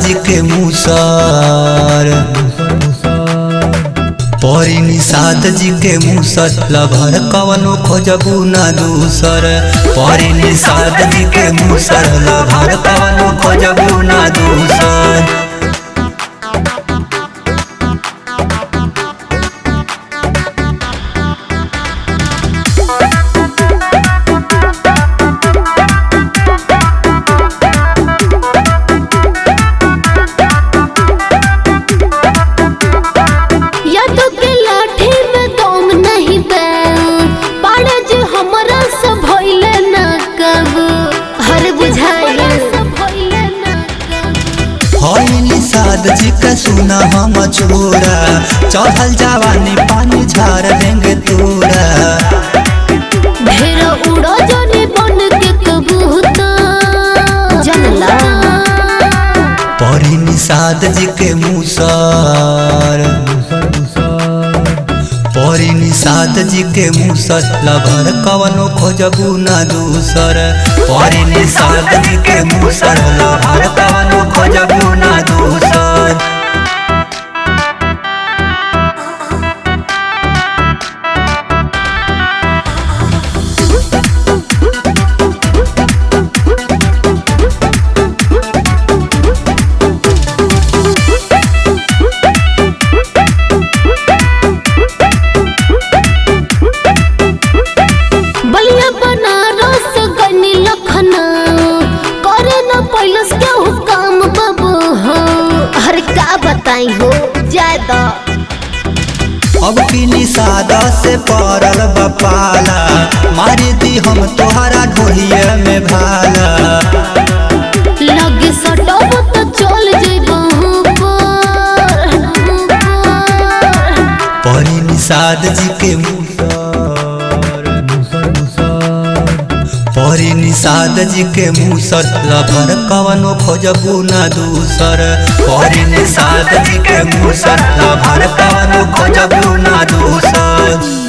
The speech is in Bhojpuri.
जी के मूसर परी निषाद जी के मूसर लभर कवनो खोजबू ना दूसर परी निषाद जी के मूसर लभर कवनो खोजबू ना दूसर। निषाद जी का सुना हम छोरा चढ़ल जवानी पानी झाड़ देंगे तोरा ढेर उड़ा जाने बन के कबूतर जनला परी निषाद जी के मूसर परी निषाद जी के मूसर लभर कवनो खोजबू ना दूसर परी निषाद जी के मूसर लभर कवनो खोजबू ना दूसर। हो ज्यादा अब की निषाद से पड़ल बपाला मारी दी हम तोहरा ढोलिए में भाला लगे सटब तो चल जेबहू परी निषाद जी के मूसर परी निषाद जी के मूसर लभर कवनो खोजबू ना दूसर परी निषाद जी के मूसर लभर कवनो खोजबू ना दूसर।